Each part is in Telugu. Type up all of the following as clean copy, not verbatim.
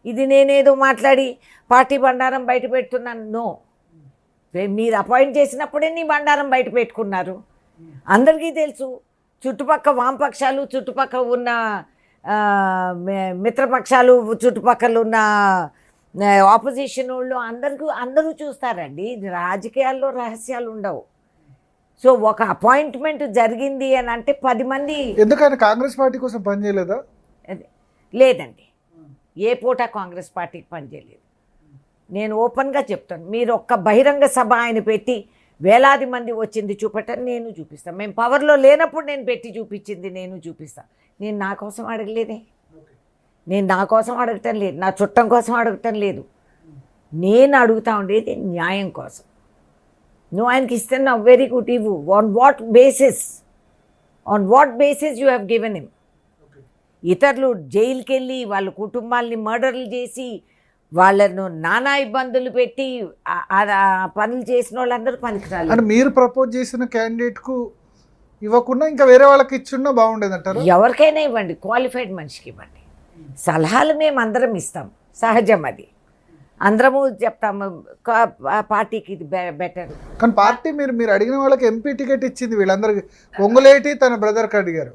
ఇది నేనేదో మాట్లాడి పార్టీ బండారం బయట పెడుతున్నాను. నో, మీరు అపాయింట్ చేసినప్పుడే నీ బండారం బయట పెట్టుకున్నారు. అందరికీ తెలుసు. చుట్టుపక్క వామపక్షాలు, చుట్టుపక్కల ఉన్న మిత్రపక్షాలు, చుట్టుపక్కల ఉన్న ఆపోజిషన్ వాళ్ళు అందరూ చూస్తారండి. రాజకీయాల్లో రహస్యాలు ఉండవు. సో ఒక అపాయింట్మెంట్ జరిగింది అని అంటే 10 మంది. ఎందుకని కాంగ్రెస్ పార్టీ కోసం పనిచేయలేదా? లేదండి, ఏ పూట కాంగ్రెస్ పార్టీకి పనిచేయలేదు. నేను ఓపెన్గా చెప్తాను. మీరు ఒక్క బహిరంగ సభ ఆయన పెట్టి వేలాది మంది వచ్చింది చూపెట్టని నేను చూపిస్తాను. మేము పవర్లో లేనప్పుడు నేను పెట్టి చూపించింది నేను చూపిస్తాను. నేను నా కోసం అడగలేదే, నేను నా కోసం అడగటం లేదు, నా చుట్టం కోసం అడగటం లేదు. నేను అడుగుతా ఉండేది న్యాయం కోసం. నువ్వు ఆయనకి ఇస్తున్నావు, వెరీ గుడ్, ఇవ్వు. On what basis you have given him? ఇతరులు జైలుకి వెళ్ళి వాళ్ళ కుటుంబాల్ని మర్డర్లు చేసి వాళ్ళను నానా ఇబ్బందులు పెట్టి పనులు చేసిన వాళ్ళందరూ పనికిరాలి. అంటే మీరు ప్రపోజ్ చేసిన క్యాండిడేట్కు ఇవ్వకుండా ఇంకా వేరే వాళ్ళకి ఇచ్చున్నా బాగుండేది అంటారు? ఎవరికైనా ఇవ్వండి, క్వాలిఫైడ్ మనిషికి ఇవ్వండి. సలహాలు మేము అందరం ఇస్తాం, సహజం. అది అందరము చెప్తాము పార్టీకి ఇది బెటర్. కానీ పార్టీ మీరు అడిగిన వాళ్ళకి ఎంపీ టికెట్ ఇచ్చింది వీళ్ళందరికీ. పొంగులేటి తన బ్రదర్కి అడిగారు,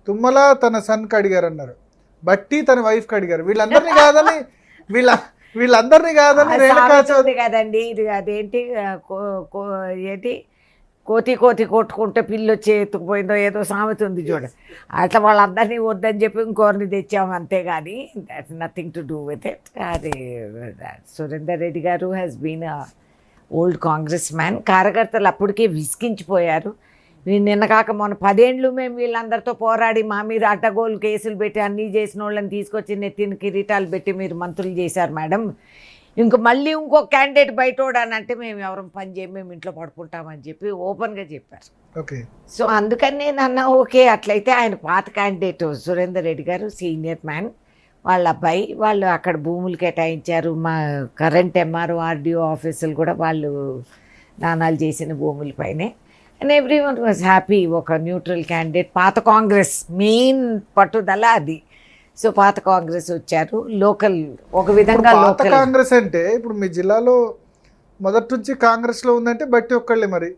తుమ్మల తన సన్కి అడిగారు అన్నారు, బట్టి తన వైఫ్కి అడిగారు. వీళ్ళందరినీ కాదని కదండి. ఇది అదేంటి ఏంటి కోతి కొట్టుకుంటే పిల్లి వచ్చి ఎత్తుకుపోయిందో ఏదో సామెత ఉంది చూడ. అట్లా వాళ్ళందరినీ వద్దని చెప్పి ఇంకోరిని తెచ్చాము, అంతేగాని that's nothing to do with it. అది సురేందర్ రెడ్డి గారు has been old Congress man. కార్యకర్తలు అప్పటికే విసిగించిపోయారు. నిన్న కాక మొన్న 10 ఏళ్ళు మేము వీళ్ళందరితో పోరాడి మా మీద అడ్డగోలు కేసులు పెట్టి అన్నీ చేసిన వాళ్ళని తీసుకొచ్చి నెత్తిన కిరీటాలు పెట్టి మీరు మంత్రులు చేశారు మేడం. మళ్ళీ ఇంకో క్యాండిడేట్ బయటోడానంటే మేము ఎవరం పని చేయం, మేము ఇంట్లో పడుకుంటామని చెప్పి ఓపెన్గా చెప్పారు. ఓకే. సో అందుకని నేను అన్నా ఓకే, అట్లయితే ఆయన పాత క్యాండిడేట్ సురేందర్ రెడ్డి గారు సీనియర్ మ్యాన్, వాళ్ళ అబ్బాయి, వాళ్ళు అక్కడ భూములు కేటాయించారు. మా కరెంట్ ఎంఆర్ఓ ఆర్డీఓ ఆఫీసులు కూడా వాళ్ళు దానాలు చేసిన భూములపైనే. And every one was happy. ఒక న్యూట్రల్ క్యాండిడేట్, పాత కాంగ్రెస్ మెయిన్ పట్టుదల అది. సో పాత కాంగ్రెస్ వచ్చారు, లోకల్ ఒక విధంగా. లోకల్ కాంగ్రెస్ అంటే ఇప్పుడు మీ జిల్లాలో మొదటి నుంచి కాంగ్రెస్లో ఉందంటే బట్టి ఒక్కళ్ళే. మరి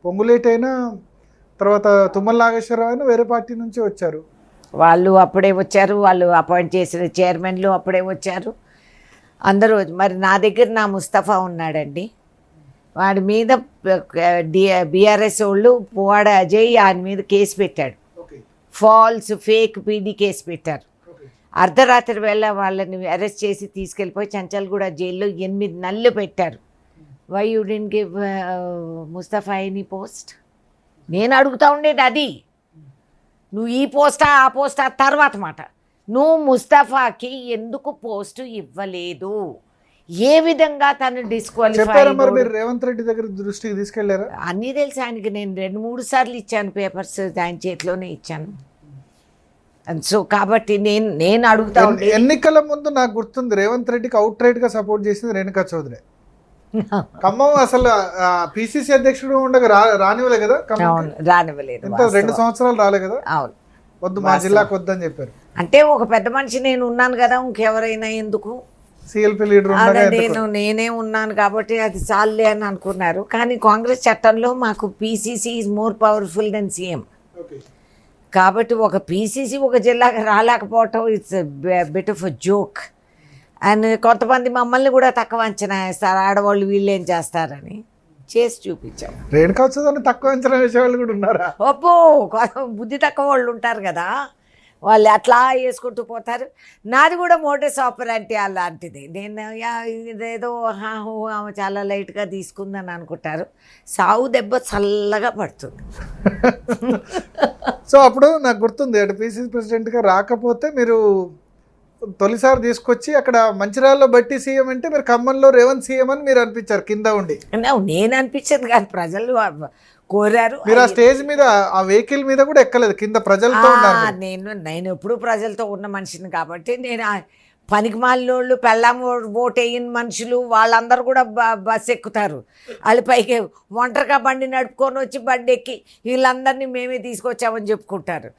పొంగులేటి అయినా తర్వాత తుమ్మల నాగేశ్వరరావు అయినా వేరే పార్టీ నుంచి వచ్చారు. వాళ్ళు అప్పుడే వచ్చారు, వాళ్ళు అపాయింట్ చేసిన చైర్మన్లు అప్పుడే వచ్చారు అందరూ. మరి నా దగ్గర నా ముస్తఫా ఉన్నాడండి, వాడి మీద బీఆర్ఎస్ వాళ్ళు పువ్వాడ అజయ్ ఆయన మీద కేసు పెట్టాడు. ఫాల్స్ ఫేక్ పీడీ కేసు పెట్టారు. అర్ధరాత్రి వేళ వాళ్ళని అరెస్ట్ చేసి తీసుకెళ్ళిపోయి చంచల్గూడ జైల్లో 8 నెలలు పెట్టారు. Why you didn't give Mustafa any post? నేను అడుగుతూ ఉండేది అది. నువ్వు ఈ పోస్టా ఆ పోస్టా తర్వాత మాట. నువ్వు ముస్తఫాకి ఎందుకు పోస్టు ఇవ్వలేదు? ఏ విధంగా తను డిస్క్వాలిఫై? రేవంత్ రెడ్డి దగ్గర దృష్టికి తీసుకెళ్లారా? అన్నీ తెలుసు ఆయనకి. నేను 2-3 సార్లు ఇచ్చాను పేపర్స్, ఆయన చేతిలోనే ఇచ్చాను. సో కాబట్టి నేను అడుగుతా. ఎన్నికల ముందు నాకు గుర్తుంది రేవంత్ రెడ్డికి అవుట్ రైట్ గా సపోర్ట్ చేసింది రేణుకా చౌదరి. ఖమ్మం అసలు పిసిసి అధ్యక్షుడు ఉండగా రానివ్వలే కదా? రానివ్వలేదు. 2 సంవత్సరాలు రాలే కదా? అవును, వద్దు మా జిల్లాకు వద్దని చెప్పారు. అంటే ఒక పెద్ద మనిషి నేను ఉన్నాను కదా, ఇంకెవరైనా ఎందుకు? సిఎల్పి లీడర్ నేనే ఉన్నాను కాబట్టి అది చాలే అని అనుకున్నారు. కానీ కాంగ్రెస్ చట్టంలో మాకు PCC is more powerful than CM. కాబట్టి ఒక పీసీసీ ఒక జిల్లాకి రాలేకపోవటం it's bit of a joke. And కొంతమంది మమ్మల్ని కూడా తక్కువ అంచనా వేస్తారు, ఆడవాళ్ళు వీళ్ళు ఏం చేస్తారని చేసి చూపించాం. రేణుకా చౌదరిని తక్కువ అంచనా వేసేవాళ్ళు కూడా ఉన్నారా? ఒప్పో, బుద్ధి తక్కువ వాళ్ళు ఉంటారు కదా, వాళ్ళు అట్లా వేసుకుంటూ పోతారు. నాది కూడా మోటస్ ఆపరెంటీ అలాంటిది. నేను ఇదేదో ఆమె చాలా లైట్గా తీసుకుందని అనుకుంటారు. సావు దెబ్బ చల్లగా పడుతుంది. సో అప్పుడు నాకు గుర్తుంది, అటు పిసిసి ప్రెసిడెంట్గా రాకపోతే మీరు తొలిసారి తీసుకొచ్చి అక్కడ మంచిర్యాలలో బట్టి సీఎం అంటే మీరు ఖమ్మంలో రేవంత్ సీఎం అని మీరు అనిపించారు కింద ఉండి. నేను అనిపించదు కానీ ప్రజలు కోరారు. మీరు ఆ స్టేజ్ మీద ఆ వెహికల్ మీద కూడా ఎక్కలేదు, కింద ప్రజలతో ఉన్నారు. నేను ఎప్పుడు ప్రజలతో ఉన్న మనిషిని కాబట్టి నేను పనికి మాలినోళ్ళు, పెళ్ళాం ఓటు వేయని మనుషులు వాళ్ళందరూ కూడా బస్సు ఎక్కుతారు. వాళ్ళు పైకి ఒంటరిగా బండి నడుపుకొని వచ్చి బండి ఎక్కి వీళ్ళందరినీ మేమే తీసుకొచ్చామని చెప్పుకుంటారు.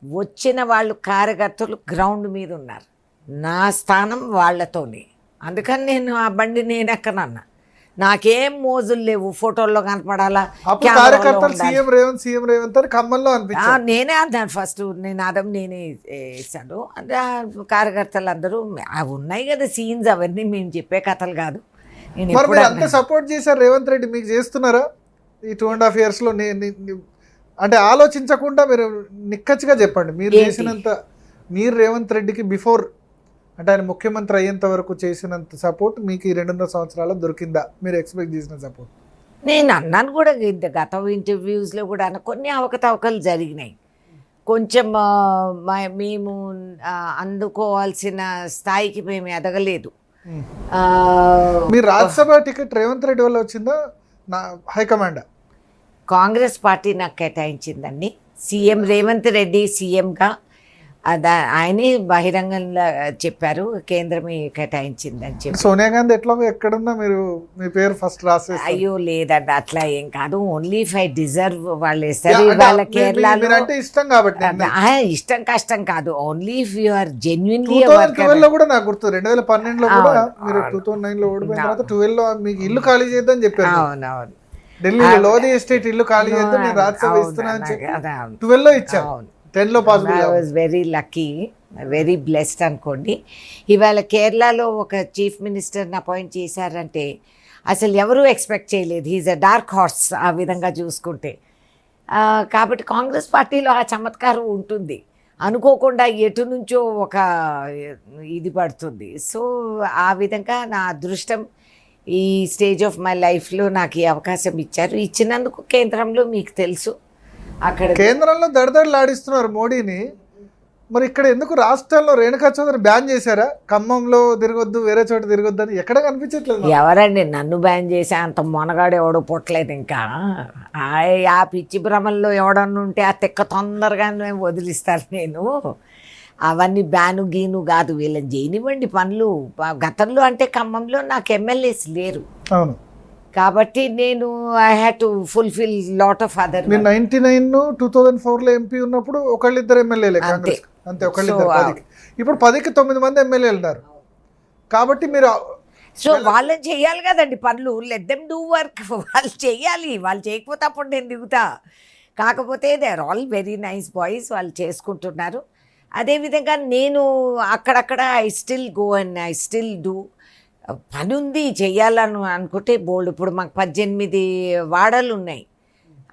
వచ్చిన వాళ్ళు కార్యకర్తలు గ్రౌండ్ మీద ఉన్నారు. నా స్థానం వాళ్ళతోనే. అందుకని నేను ఆ బండి నేను ఎక్కనన్నా. నాకేం మోజులు లేవు, ఫోటోల్లో కనపడాలా, అప్పుడు కెమెరాలో కార్యకర్తలు ఉండాలి. సీఎం రేవంత్ అని ఖమ్మంలో అనిపించారు. నేనే అన్నాను ఫస్ట్, నినాదం నేనే వేసాను. అంటే ఆ కార్యకర్తలు అందరూ అవి ఉన్నాయి కదా సీన్స్, అవన్నీ మేము చెప్పే కథలు కాదు. నేను మరి ఎప్పుడు మీరు అంత సపోర్ట్ చేశారు రేవంత్ రెడ్డి, మీకు చేస్తున్నారా ఈ 2.5 yearsలో? అంటే ఆలోచించకుండా మీరు నిక్కచ్చిగా చెప్పండి, మీరు ఏంటి? చేసినంత, మీరు రేవంత్ రెడ్డికి బిఫోర్ అంటే ఆయన ముఖ్యమంత్రి అయ్యేంత వరకు చేసినంత సపోర్ట్ మీకు ఈ 2.5 సంవత్సరాలు దొరికిందా? మీరు ఎక్స్పెక్ట్ చేసిన సపోర్ట్? నేను అన్నాను కూడా, గత ఇంటర్వ్యూస్లో కూడా అన్న కొన్ని అవకతవకలు జరిగినాయి. కొంచెం మేము అందుకోవాల్సిన స్థాయికి మేము ఎదగలేదు. మీరు రాజ్యసభ టికెట్ రేవంత్ రెడ్డి వల్ల వచ్చిందా, నా హైకమాండ్? కాంగ్రెస్ పార్టీ నాకు కేటాయించిందండి. సీఎం రేవంత్ రెడ్డి సీఎంగా ఆయనే బహిరంగంగా చెప్పారు, కేంద్రమే కేటాయించిందని చెప్పి. సోనియా గాంధీ ఎట్లా ఎక్కడున్నా మీరు మీ పేరు ఫస్ట్ రాసేస్తారు. అయ్యో లేదండి, అట్లా ఏం కాదు. ఓన్లీ ఇఫ్ ఐ డిజర్వ్ వాళ్ళు వేస్తారు. ఇవాళ కేరళలో అంటే ఇష్టం కాబట్టి ఇష్టం కష్టం కాదు, only if you are genuinely. 2012లో కూడా నాకు గుర్తు, 2012లో కూడా మీరు 2009లో ఓడిపోయిన తర్వాత 12లో మీకు ఇల్లు ఖాళీ చేద్దాం చెప్పారు. అవునవును, ఢిల్లీలో లోధి ఎస్టేట్ ఇల్లు ఖాళీ చేద్దాం, నేను రాజ్యసభ ఇస్తున్నా అని చెప్పి 12లో ఇచ్చాను. 10లో possible. I was very lucky, very blessed అనుకోండి. ఇవాళ కేరళలో ఒక చీఫ్ మినిస్టర్ని అపాయింట్ చేశారంటే అసలు ఎవరూ ఎక్స్పెక్ట్ చేయలేదు. హీజ్ అ డార్క్ హార్స్ ఆ విధంగా చూసుకుంటే. కాబట్టి కాంగ్రెస్ పార్టీలో ఆ చమత్కారం ఉంటుంది, అనుకోకుండా ఎటు నుంచో ఒక ఇది పడుతుంది. సో ఆ విధంగా నా అదృష్టం ఈ స్టేజ్ ఆఫ్ మై లైఫ్లో నాకు ఈ అవకాశం ఇచ్చారు. ఇచ్చినందుకు కేంద్రంలో మీకు తెలుసు, అక్కడ కేంద్రంలో దడదడలాడిస్తున్నారు మోడీని. మరి ఇక్కడ ఎందుకు రాష్ట్రాల్లో రేణుకా చౌదరి బ్యాన్ చేశారా? ఖమ్మంలో తిరగొద్దు, వేరే చోట తిరగొద్దు అని ఎక్కడ కనిపించట్లేదు. ఎవరండి నన్ను బ్యాన్ చేసే అంత మొనగాడు ఎవడో పుట్టలేదు ఇంకా. ఆ పిచ్చి భ్రమల్లో ఎవడన్నా ఉంటే ఆ తెక్క తొందరగానే వదిలిస్తారు. నేను అవన్నీ బ్యాను గీను కాదు, వీళ్ళని చేయనివ్వండి పనులు. గతంలో అంటే ఖమ్మంలో నాకు ఎమ్మెల్యేస్ లేరు. అవును, కాబట్టి నేను I had to fulfil lot of other. మీరు 99 2004లో ఎంపీ ఉన్నప్పుడు ఒకళ్ళిద్దరు ఎమ్మెల్యేలే కాంగ్రెస్, అంతే ఒకళ్ళిద్దరు. 10కి ఇప్పుడు 10కి 9 మంది ఎమ్మెల్యేలు ఉన్నారు. కాబట్టి మీరు సో వాళ్ళని చెయ్యాలి కదండి పనులు. లెట్ దెమ్ డూ వర్క్, వాళ్ళు చెయ్యాలి. వాళ్ళు చేయకపోతే అప్పుడు నేను దిగుతా. కాకపోతే they are all very nice boys, వాళ్ళు చేసుకుంటున్నారు. అదేవిధంగా నేను అక్కడక్కడ I still go and I still do. పని ఉంది చెయ్యాలని అనుకుంటే బోల్డ్. ఇప్పుడు మాకు 18 వాడలు ఉన్నాయి,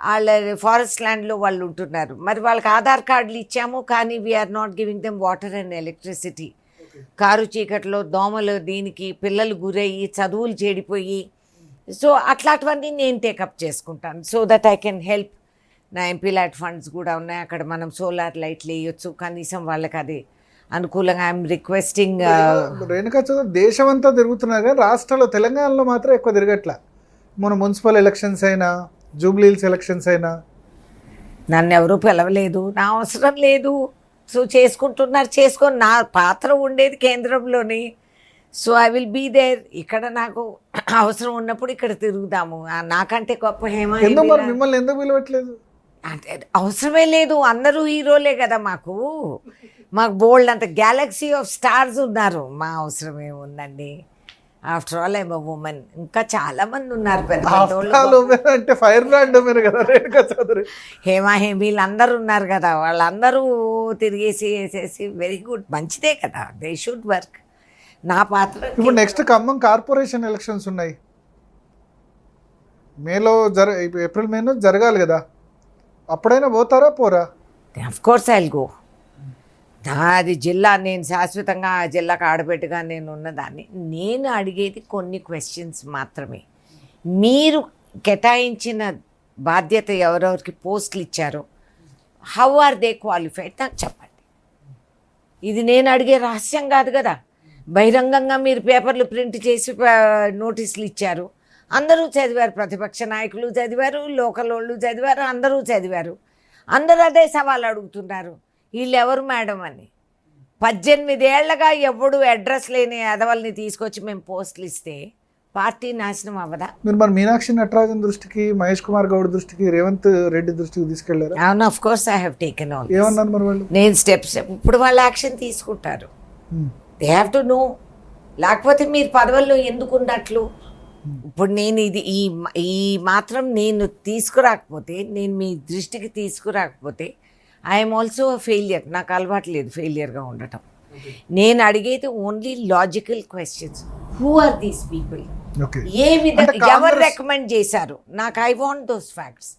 వాళ్ళ ఫారెస్ట్ ల్యాండ్లో వాళ్ళు ఉంటున్నారు. మరి వాళ్ళకి ఆధార్ కార్డులు ఇచ్చాము, కానీ we are not giving them water and electricity. కారు చీకట్లో దోమలు దీనికి పిల్లలు గురయ్యి చదువులు చెడిపోయి, సో అట్లాంటివన్నీ నేను టేకప్ చేసుకుంటాను. So that I can help. నా ఎంపీ ల్యాట్ ఫండ్స్ కూడా ఉన్నాయి, అక్కడ మనం సోలార్ లైట్లు వేయొచ్చు, కనీసం వాళ్ళకి అది అనుకూలంగా. I'm requesting. రేణుకా చౌదరి దేశం అంతా తిరుగుతున్నారు కానీ రాష్ట్రంలో తెలంగాణలో మాత్రం ఎక్కువ తిరగట్లా. మన మున్సిపల్ ఎలక్షన్స్ అయినా, జూబ్లీ హిల్స్ ఎలక్షన్స్ అయినా నన్ను ఎవరూ పిలవలేదు, నా అవసరం లేదు. సో చేసుకుంటున్నారు, చేసుకొని నా పాత్ర ఉండేది కేంద్రంలోని. So I will be there. ఇక్కడ నాకు అవసరం ఉన్నప్పుడు ఇక్కడ తిరుగుదాము. నాకంటే గొప్ప మిమ్మల్ని ఎందుకు పిలవట్లేదు? అంటే అవసరమే లేదు, అందరూ హీరోలే కదా మాకు. మాకు బోల్డ్ అంత గ్యాలక్సీ ఆఫ్ స్టార్స్ ఉన్నారు, మా అవసరం ఏముందండి? After all I'm a women. ఇంకా చాలా మంది ఉన్నారు పెద్ద అంటే ఫైర్ బ్రాండ్ కదా రేణుకా చౌదరి. హేమీలు అందరూ ఉన్నారు కదా, వాళ్ళందరూ తిరిగేసి వేసేసి వెరీ గుడ్, మంచిదే కదా. They should work. నా పాత్ర. ఇప్పుడు నెక్స్ట్ ఖమ్మం కార్పొరేషన్ ఎలక్షన్స్ ఉన్నాయి, ఏప్రిల్ మేలో జరగాలి కదా, అప్పుడైనా పోతారా పోరా? Of course I will go. అది జిల్లా, నేను శాశ్వతంగా ఆ జిల్లాకు ఆడబెట్టుగా నేను ఉన్నదాన్ని. నేను అడిగేది కొన్ని క్వశ్చన్స్ మాత్రమే. మీరు కేటాయించిన బాధ్యత ఎవరెవరికి పోస్టులు ఇచ్చారో, హౌ ఆర్ దే క్వాలిఫైడ్ నాకు చెప్పండి. ఇది నేను అడిగే రహస్యం కాదు కదా. బహిరంగంగా మీరు పేపర్లు ప్రింట్ చేసి నోటీసులు ఇచ్చారు, అందరూ చదివారు. ప్రతిపక్ష నాయకులు చదివారు, లోకల్ వాళ్ళు చదివారు, అందరూ చదివారు. అందరూ అదే సవాల్ అడుగుతున్నారు, వీళ్ళు ఎవరు మేడం అని. 18 ఏళ్లగా ఎవడు అడ్రస్ లేని అదవల్ని తీసుకొచ్చి మేము పోస్టులు ఇస్తే పార్టీ నాశనం అవ్వదా? మీరు మరి మీనాక్షి నటరాజన్ దృష్టికి, మహేష్ కుమార్ గౌడ్ దృష్టికి, రేవంత్ రెడ్డి దృష్టికి తీసుకెళ్లారు? అవును, of course I have taken all. ఏమన్నారు మరి వాళ్ళు? నేను స్టెప్స్, ఇప్పుడు వాళ్ళు యాక్షన్ తీసుకుంటారు. They have to know. లేకపోతే మీరు పదవుల్లో ఎందుకు ఉన్నట్లు? ఇప్పుడు నేను ఈ మాత్రం నేను తీసుకురాకపోతే, నేను మీ దృష్టికి తీసుకురాకపోతే ఐఎమ్ ఆల్సో ఫెయిలియర్. నాకు అలవాటు లేదు ఫెయిలియర్గా ఉండటం. నేను అడిగేది only logical questions. Who are these people? Okay. ఏ విధంగా అంటే ఎవరు కాంగ్రెస్- రికమెండ్ చేశారు నాకు? I want those facts.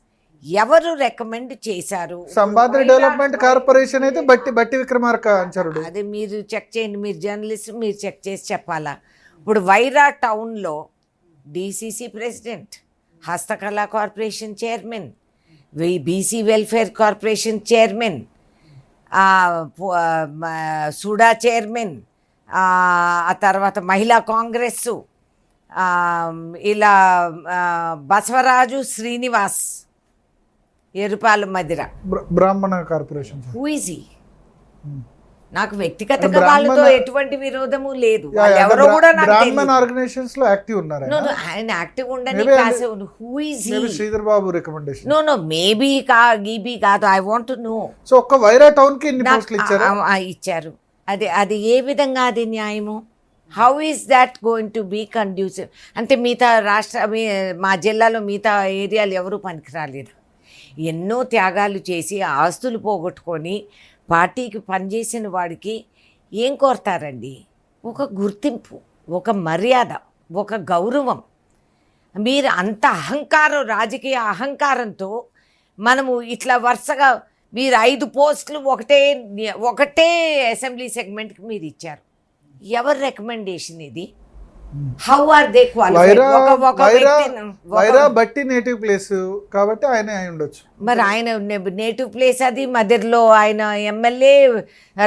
ఎవరు రికమెండ్ చేశారు? సంబాద్రి డెవలప్మెంట్ కార్పొరేషన్ అయితే బట్టి విక్రమార్క అంచరుడు. అదే మీరు చెక్ చేయండి, మీరు జర్నలిస్ట్, మీరు చెక్ చేసి చెప్పాలా. ఇప్పుడు వైరా టౌన్లో డిసిసి ప్రెసిడెంట్, హస్తకళా corporation chairman, BC welfare corporation chairman, SUDA chairman, ఆ తర్వాత మహిళా కాంగ్రెస్, ఇలా బసవరాజు శ్రీనివాస్, ఎరుపాల మదిర. బ్రాహ్మణ కార్పొరేషన్. Who is he? నాకు వ్యక్తిగతంగా వాళ్ళతో ఎటువంటి విరోధము లేదు. వాళ్ళు ఎవరో కూడా నాకు బ్రాహ్మణ్ తెలియదు. ఆర్గనైజేషన్స్ లో యాక్టివ్ ఉన్నారు. No, no, ఆయన యాక్టివ్ ఉండని Maybe కాసే who is he? Sridhar Babu recommendation. No maybe గీబీ కాదు. I want to know. So ఒక్క వైరా టౌన్ కి ఇన్ని పోస్టులు ఇచ్చారు. ఇచ్చారు. అది ఏ విధంగా అది న్యాయము? How is that going to be conducive? అంటే మిగతా మా జిల్లాలో మిగతా ఏరియాలు ఎవరూ పనికిరాలేదు. ఎన్నో త్యాగాలు చేసి ఆస్తులు పోగొట్టుకొని పార్టీకి పనిచేసిన వాడికి ఏం కోరతారండి? ఒక గుర్తింపు, ఒక మర్యాద, ఒక గౌరవం. మీరు అంత అహంకారం, రాజకీయ అహంకారంతో మనము ఇట్లా వరుసగా మీరు 5 పోస్టులు ఒకటే అసెంబ్లీ సెగ్మెంట్కి మీరు ఇచ్చారు. ఎవరి రికమెండేషన్ ఇది? How are they qualified? Wyra బట్టి నేటివ్ ప్లేస్ కాబట్టి ఆయన అయి ఉండొచ్చు. మరి ఆయన నేటివ్ ప్లేస్ అది, మదిర్లో ఆయన ఎమ్మెల్యే,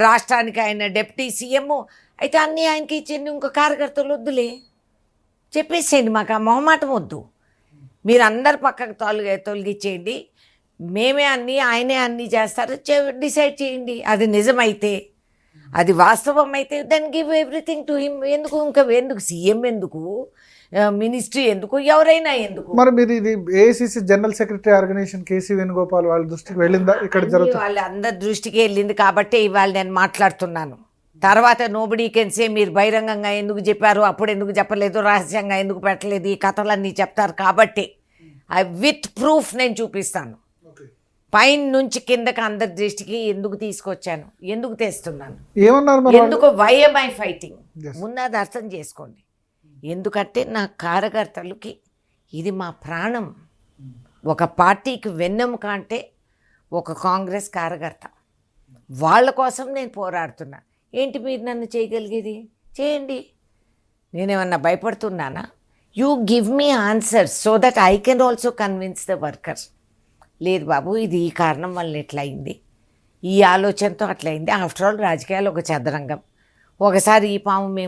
రాష్ట్రానికి ఆయన డిప్యూటీ సీఎం. అయితే అన్నీ ఆయనకి ఇచ్చింది. ఇంకో కార్యకర్తలు వద్దులే, చెప్పేసేయండి. మాకు ఆ మొహమాటం వద్దు. మీరు అందరు పక్కకు తొలగించేయండి. మేమే అన్నీ, ఆయనే అన్నీ చేస్తారు, డిసైడ్ చేయండి. అది నిజమైతే, అది వాస్తవం అయితే then give everything to him. ఎందుకు సీఎం ఎందుకు, మినిస్ట్రీ ఎందుకు, ఎవరైనా ఎందుకు? మరి మీరు ఇది AICC general secretary organisation KC Venugopal వాళ్ళ దృష్టికి వెళ్ళిందా? ఇక్కడ జరుగుతుంది వాళ్ళ అందరి దృష్టికి వెళ్ళింది కాబట్టి ఇవాళ నేను మాట్లాడుతున్నాను. తర్వాత నోబడీ కెన్ సే మీరు బహిరంగంగా ఎందుకు చెప్పారు, అప్పుడు ఎందుకు చెప్పలేదు, రహస్యంగా ఎందుకు పెట్టలేదు, ఈ కథలన్నీ చెప్తారు. కాబట్టి విత్ ప్రూఫ్ నేను చూపిస్తాను. పైన నుంచి కిందకి అందరి దృష్టికి ఎందుకు తీసుకొచ్చాను, ఎందుకు తెస్తున్నాను, ఏమన్నారు మరి? ఎందుకు వై ఎమ్ ఐ ఫైటింగ్? ముందు అది అర్థం చేసుకోండి. ఎందుకంటే నా కార్యకర్తలకి ఇది మా ప్రాణం. ఒక పార్టీకి వెన్నెముక అంటే ఒక కాంగ్రెస్ కార్యకర్త. వాళ్ళ కోసం నేను పోరాడుతున్నా. ఏంటి మీరు నన్ను చేయగలిగేది? చేయండి. నేనేమన్నా భయపడుతున్నానా? You give me answers so that I can also convince the workers. లేదు బాబు, ఇది ఈ కారణం వల్ల ఎట్లా అయింది, ఈ ఆలోచనతో అట్లయింది. ఆఫ్టర్ ఆల్ రాజకీయాలు ఒక చదరంగం. ఒకసారి ఈ పాము మేము